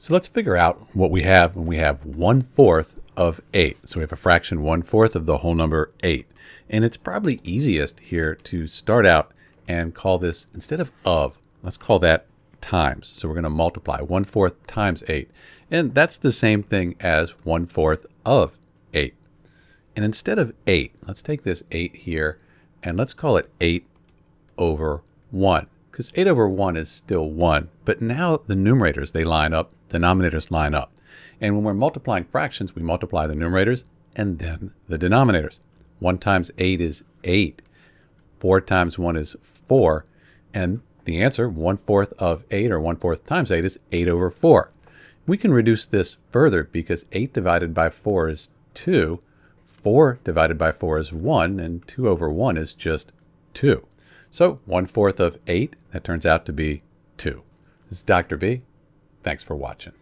So let's figure out what we have when we have 1/4 of 8. So we have a fraction 1/4 of the whole number 8. And it's probably easiest here to start out and call this, instead of, let's call that times. So we're going to multiply 1/4 times 8. And that's the same thing as 1/4 of 8. And instead of 8, let's take this 8 here and let's call it 8 over 1. Because 8 over 1 is still 1. But now the numerators, they line up, denominators line up. And when we're multiplying fractions, we multiply the numerators and then the denominators. 1 times 8 is 8. 4 times 1 is 4. And the answer, 1/4 of 8, or 1/4 times 8, is 8 over 4. We can reduce this further because 8 divided by 4 is 2. 4 divided by 4 is 1. And 2 over 1 is just 2. So 1/4 of 8, that turns out to be 2. This is Dr. B. Thanks for watching.